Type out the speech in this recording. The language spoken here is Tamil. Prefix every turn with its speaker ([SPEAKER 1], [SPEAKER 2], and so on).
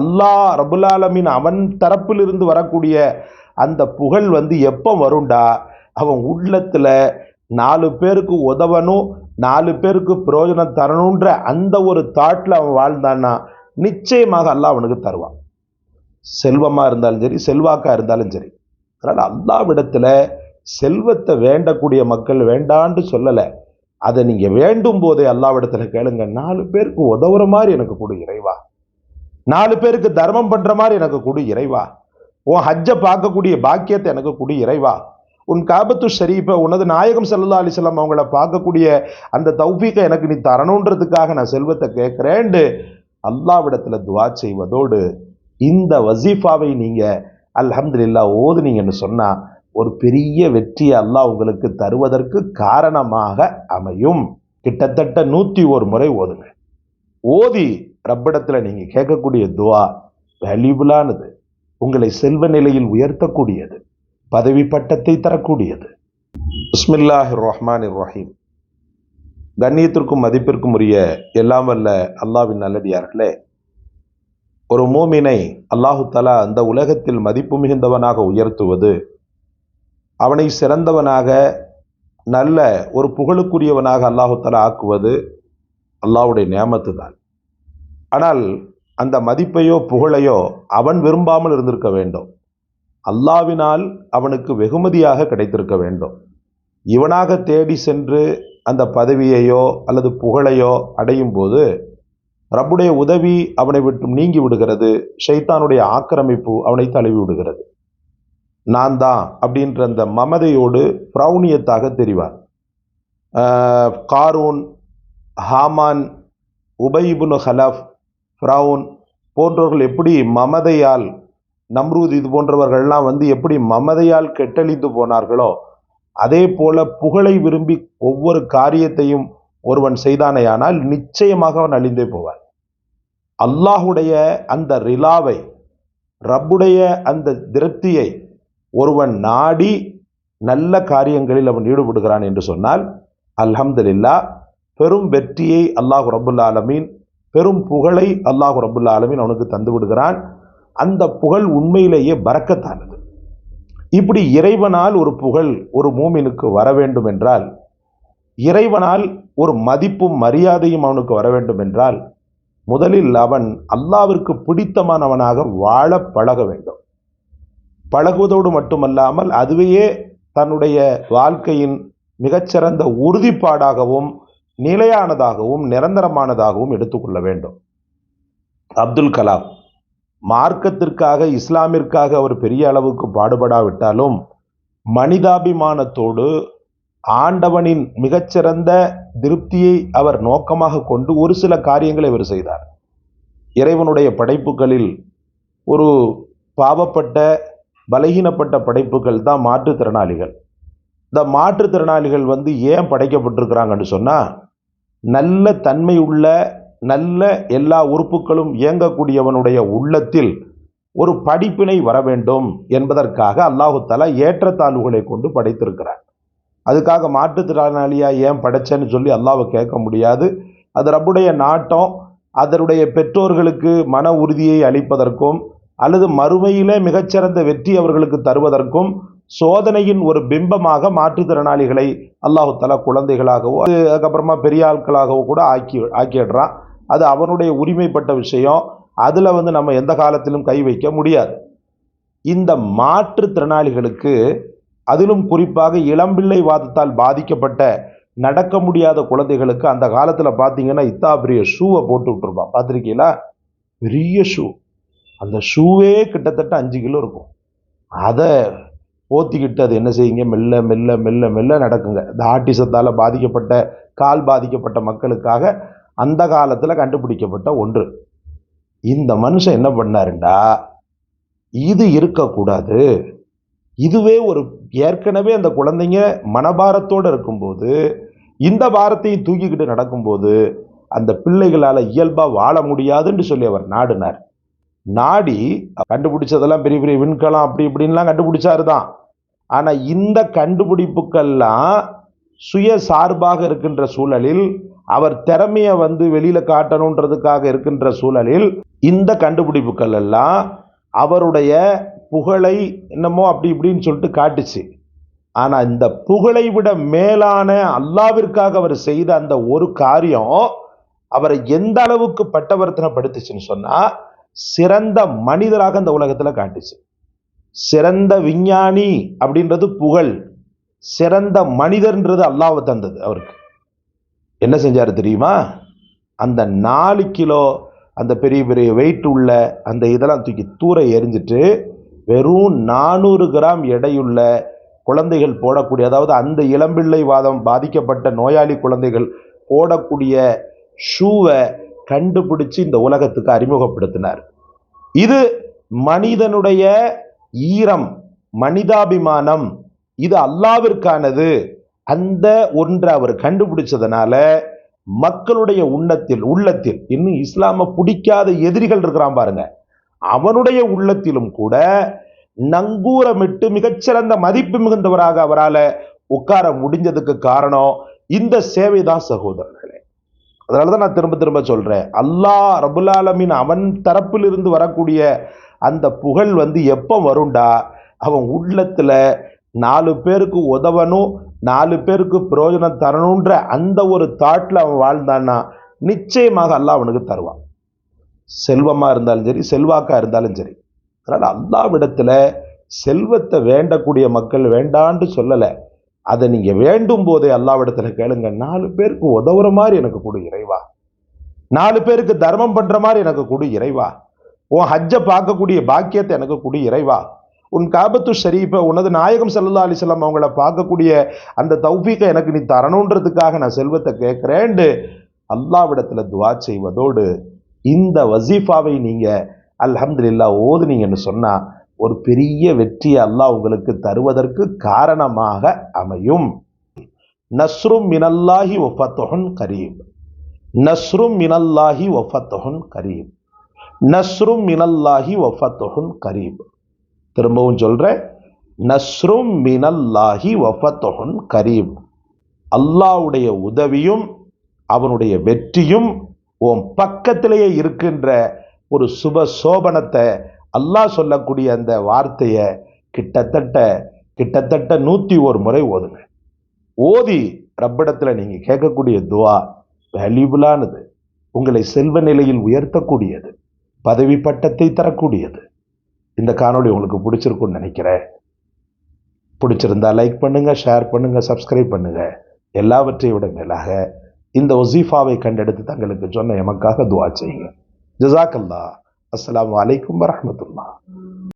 [SPEAKER 1] அல்லாஹ் ரப்புல் ஆலமீன் அவன் தரப்பிலிருந்து வரக்கூடிய அந்த புகழ் எப்போ வரும்டா, அவன் உள்ளத்துல 4 பேருக்கு உதவணும், 4 பேருக்கு பிரயோஜனம் தரணுன்ற அந்த ஒரு தாட்ல அவன் வாழ்ந்தான்னா நிச்சயமாக அல்லாஹ் அவனுக்கு தருவான். செல்வமா இருந்தாலும் சரி, செல்வாக்கா இருந்தாலும் சரி. அதனால அல்லாஹ்விடத்துல செல்வத்தை வேண்டக்கூடிய மக்கள் வேண்டான்னு சொல்லல. அதை நீங்க வேண்டும் போதே அல்லாஹ்விடத்துல கேளுங்க, 4 பேருக்கு உதவுற மாதிரி எனக்கு கொடு இறைவா, 4 பேருக்கு தர்மம் பண்ற மாதிரி எனக்கு கொடு இறைவா, உன் ஹஜ்ஜ பார்க்கக்கூடிய பாக்கியத்தை எனக்கு கொடு இறைவா, உன் காபத்து ஷரீஃபை உனது நாயகம் ஸல்லல்லாஹு அலைஹி வஸல்லம் அவங்கள பார்க்கக்கூடிய அந்த தௌஃபீக்கை எனக்கு நீ தரணுன்றதுக்காக நான் செல்வத்தை கேட்கிறேன்னு அல்லாஹ்விடத்துல துஆ செய்வதோடு இந்த வசீஃபாவை நீங்க அல்ஹம்துலில்லாஹ் ஓதுனீங்கன்னு சொன்னா ஒரு பெரிய வெற்றியை அல்லாஹ் உங்களுக்கு தருவதற்கு காரணமாக அமையும். கிட்டத்தட்ட 101 முறை ஓதுங்க. ஓதி ரப்பிடத்துல நீங்க கேட்கக்கூடிய துஆ வேல்யூபிளானது, உங்களை செல்வ நிலையில் உயர்த்தக்கூடியது, பதவி பட்டத்தை தரக்கூடியது. பிஸ்மில்லாஹிர் ரஹ்மானிர் ரஹீம். கண்ணியத்திற்கும் மதிப்பிற்கும் உரிய எல்லாம் வல்ல அல்லாஹ்வின் நல்லடியார்களே, ஒரு மூமினை அல்லாஹு தஆலா அந்த உலகத்தில் மதிப்பு மிகுந்தவனாக உயர்த்துவது, அவனை சிறந்தவனாக நல்ல ஒரு புகழுக்குரியவனாக அல்லாஹு தஆலா ஆக்குவது அல்லாஹ்வுடைய நியாமத்து தான். ஆனால் அந்த மதிப்பையோ புகழையோ அவன் விரும்பாமல் இருந்திருக்க வேண்டும். அல்லாஹ்வினால் அவனுக்கு வெகுமதியாக கிடைத்திருக்க வேண்டும். இவனாக தேடி சென்று அந்த பதவியையோ அல்லது புகழையோ அடையும் போது ரப்புடைய உதவி அவனை விட்டு நீங்கி விடுகிறது. ஷைத்தானுடைய ஆக்கிரமிப்பு அவனை தழுவி விடுகிறது. நான் தான் அப்படின்ற அந்த மமதையோடு பிரௌனியத்தாக தெரிவார். காரூன், ஹாமான், உபை இப்னு ஹலஃப், ஃபிரௌன் போன்றவர்கள் எப்படி மமதையால், நம்ரூத் இது போன்றவர்கள்லாம் எப்படி மமதையால் கெட்டழிந்து போனார்களோ, அதே போல புகழை விரும்பி ஒவ்வொரு காரியத்தையும் ஒருவன் செய்தானேயானால் நிச்சயமாக அவன் அழிந்தே போவான். அல்லாஹுடைய அந்த ரிலாவை, ரப்புடைய அந்த திருப்தியை ஒருவன் நாடி நல்ல காரியங்களில் அவன் ஈடுபடுகிறான் என்று சொன்னால் அல்ஹம்துலில்லாஹ் பெரும் வெற்றியை அல்லாஹ் ரப்புல் ஆலமீன், பெரும் புகழை அல்லாஹ் ரப்புல் ஆலமீன் அவனுக்கு தந்து விடுகிறான். அந்த புகழ் உண்மையிலேயே பரக்கத்தானது. இப்படி இறைவனால் ஒரு புகழ் ஒரு மூமினுக்கு வர வேண்டும் என்றால், இறைவனால் ஒரு மதிப்பும் மரியாதையும் அவனுக்கு வர வேண்டும் என்றால், முதலில் அவன் அல்லாஹ்விற்கு பிடித்தமானவனாக வாழ பழக வேண்டும். பழகுவதோடு மட்டுமல்லாமல் அதுவே தன்னுடைய வாழ்க்கையின் மிகச்சிறந்த உறுதிப்பாடாகவும் நிலையானதாகவும் நிரந்தரமானதாகவும் எடுத்துக்கொள்ள வேண்டும். அப்துல் கலாம் மார்க்கத்திற்காக, இஸ்லாமிற்காக அவர் பெரிய அளவுக்கு பாடுபடாவிட்டாலும் மனிதாபிமானத்தோடு ஆண்டவனின் மிகச்சிறந்த திருப்தியை அவர் நோக்கமாக கொண்டு ஒரு சில காரியங்களை அவர் செய்தார். இறைவனுடைய படைப்புகளில் ஒரு பாவப்பட்ட பலகீனப்பட்ட படைப்புகள் தான் மாற்றுத்திறனாளிகள். இந்த மாற்றுத்திறனாளிகள் ஏன் படைக்கப்பட்டிருக்கிறாங்கன்னு சொன்னா, நல்ல தன்மை உள்ள, நல்ல எல்லா உறுப்புகளும் இயங்கக்கூடியவனுடைய உள்ளத்தில் ஒரு படிப்பினை வர வேண்டும் என்பதற்காக அல்லாஹு தஆலா ஏற்றத்தாழ்வுகளை கொண்டு படைத்திருக்கிறார். அதுக்காக மாற்றுத்திறனாளியா ஏன் படைச்சேன்னு சொல்லி அல்லாஹ்வை கேட்க முடியாது. அது ரப்புடைய நாட்டம். அதனுடைய பெற்றோர்களுக்கு மன உறுதியை அளிப்பதற்கும் அல்லது மறுமையிலே மிகச்சிறந்த வெற்றி அவர்களுக்கு தருவதற்கும் சோதனையின் ஒரு பிம்பமாக மாற்றுத்திறனாளிகளை அல்லாஹு தஆலா குழந்தைகளாகவோ அதுக்கப்புறமா பெரிய ஆட்களாகவோ கூட ஆக்கிடுறான். அது அவனுடைய உரிமைப்பட்ட விஷயம். அதுல நம்ம எந்த காலத்திலும் கை வைக்க முடியாது. இந்த மாற்றுத்திறனாளிகளுக்கு, அதிலும் குறிப்பாக இளம்பிள்ளை வாதத்தால் பாதிக்கப்பட்ட நடக்க முடியாத குழந்தைகளுக்கு அந்த காலத்துல பாத்தீங்கன்னா இத்தா பெரிய ஷூவை போட்டு விட்டுருப்பான். பார்த்துருக்கீங்களா? பெரிய ஷூ. அந்த ஷூவே கிட்டத்தட்ட 5 கிலோ இருக்கும். அதை போத்திக்கிட்டு அது என்ன செய்யுங்க, மெல்ல மெல்ல மெல்ல மெல்ல நடக்குங்க. இந்த ஆட்டிசத்தால் பாதிக்கப்பட்ட, கால் பாதிக்கப்பட்ட மக்களுக்காக அந்த காலத்தில் கண்டுபிடிக்கப்பட்ட ஒன்று. இந்த மனுஷன் என்ன பண்ணாருண்டா, இது இருக்கக்கூடாது, இதுவே ஒரு ஏற்கனவே அந்த குழந்தைங்க மனபாரத்தோடு இருக்கும்போது இந்த பாரத்தையும் தூக்கிக்கிட்டு நடக்கும்போது அந்த பிள்ளைகளால் இயல்பாக வாழ முடியாதுன்னு சொல்லி அவர் நாடினார். நாடி கண்டுபிடிச்சதெல்லாம் பெரிய பெரிய விண்கலம் அப்படி இப்படின்லாம் கண்டுபிடிச்சாரு தான். ஆனால் இந்த கண்டுபிடிப்புக்கெல்லாம் சுய சார்பாக இருக்கின்ற சூழலில் அவர் திறமையை வெளியில காட்டணுன்றதுக்காக இருக்கின்ற சூழலில் இந்த கண்டுபிடிப்புகள் எல்லாம் அவருடைய புகழை என்னமோ அப்படி இப்படின்னு சொல்லிட்டு காட்டுச்சு. ஆனா இந்த புகழை விட மேலான அல்லாவிற்காக அவர் செய்த அந்த ஒரு காரியம் அவரை எந்த அளவுக்கு பட்டவர்த்தனப்படுத்துச்சுன்னு சொன்னா, சிறந்த மனிதராக இந்த உலகத்துல காட்டுச்சு. சிறந்த விஞ்ஞானி அப்படின்றது புகழ், சிறந்த மனிதர்ன்றது அல்லாஹ் தந்தது. அவருக்கு என்ன செஞ்சாரு தெரியுமா? அந்த 4 கிலோ அந்த பெரிய பெரிய வெயிட் உள்ள அந்த இதெல்லாம் தூக்கி தூர எரிஞ்சிட்டு வெறும் 400 கிராம் எடையுள்ள குழந்தைகள் போடக்கூடிய, அதாவது அந்த இளம்பிள்ளை வாதம் பாதிக்கப்பட்ட நோயாளி குழந்தைகள் போடக்கூடிய ஷூவை கண்டுபிடிச்சு இந்த உலகத்துக்கு அறிமுகப்படுத்தினார். இது மனிதனுடைய ஈரம், மனிதாபிமானம், இது அல்லாவிற்கானது. அந்த ஒன்றை அவர் கண்டுபிடிச்சதுனால மக்களுடைய உள்ளத்தில் இன்னும் இஸ்லாம பிடிக்காத எதிரிகள் இருக்கிறான் பாருங்க, அவனுடைய உள்ளத்திலும் கூட நங்கூரமிட்டு மிகச்சிறந்த மதிப்பு மிகுந்தவராக அவரால் உட்கார முடிஞ்சதுக்கு காரணம் இந்த சேவை தான் சகோதரர்களே. அதனாலதான் நான் திரும்ப திரும்ப சொல்றேன், அல்லாஹ் ரபுல் ஆலமீன் அவன் தரப்பில் இருந்து வரக்கூடிய அந்த புகழ் எப்ப வரும்டா, அவன் உள்ளத்துல 4 பேருக்கு உதவணும், 4 பேருக்கு பிரயோஜனம் தரணுன்ற அந்த ஒரு தாட்ல அவன் வாழ்ந்தான்னா நிச்சயமாக அல்லாஹ் அவனுக்கு தருவான். செல்வமா இருந்தாலும் சரி, செல்வாக்கா இருந்தாலும் சரி. அதனால அல்லாஹ்விடத்துல செல்வத்தை வேண்டக்கூடிய மக்கள் வேண்டான்னு சொல்லல, அதை நீங்க வேண்டும் போதே அல்லாஹ்விடத்துல கேளுங்க, 4 பேருக்கு உதவுற மாதிரி எனக்கு கொடு இறைவா, 4 பேருக்கு தர்மம் பண்ற மாதிரி எனக்கு கொடு இறைவா, உன் ஹஜ்ஜை பார்க்கக்கூடிய பாக்கியத்தை எனக்கு கொடு இறைவா, உன் காபத்து ஷரீஃபை உனது நாயகம் ஸல்லல்லாஹு அலைஹி வஸல்லம் அவங்கள பார்க்கக்கூடிய அந்த தௌஃபீக்கை எனக்கு நீ தரணுன்றதுக்காக நான் செல்வத்தை கேட்கிறேன்னு அல்லாஹ்விடத்துல துஆ செய்வதோடு இந்த வசீஃபாவை நீங்க அல்ஹம்துலில்லாஹ் ஓதுனீங்கன்னு சொன்னா ஒரு பெரிய வெற்றியை அல்லாஹ் உங்களுக்கு தருவதற்கு காரணமாக அமையும். நஸ்ரும் மினல்லாஹி வ ஃபத்ஹுன் கரீம், நஸ்ரும் மினல்லாஹி வ ஃபத்ஹுன் கரீம், நஸ்ரும் மினல்லாஹி வ ஃபத்ஹுன் கரீம். திரும்பவும் சொல்றேன், நஸ்ரும் மினல்லாஹி வ ஃபத்ஹுன் கரீம். அல்லாஹ்வுடைய உதவியும் அவனுடைய வெற்றியும் உன் பக்கத்திலேயே இருக்கின்ற ஒரு சுப சோபனத்தை அல்லாஹ் சொல்லக்கூடிய அந்த வார்த்தையை கிட்டத்தட்ட 101 முறை ஓதுங்க. ஓதி ரப்பிடத்துல நீங்க கேட்கக்கூடிய துஆ வேல்யூபிளானது, உங்களை செல்வ நிலையில் உயர்த்தக்கூடியது, பதவி பட்டத்தை தரக்கூடியது. இந்த காணொளி உங்களுக்கு பிடிச்சிருக்கும்னு நினைக்கிறேன். பிடிச்சிருந்தா லைக் பண்ணுங்க, ஷேர் பண்ணுங்க, சப்ஸ்கிரைப் பண்ணுங்க. எல்லாவற்றையும் விட மேலாக இந்த வசீஃபாவை கண்டெடுத்து தங்களுக்கு சொன்ன எமக்காக துஆ செய்யுங்க. ஜஸாக்கல்லாஹ். அஸ்ஸலாமு அலைக்கும் வரஹ்மத்துல்லாஹ்.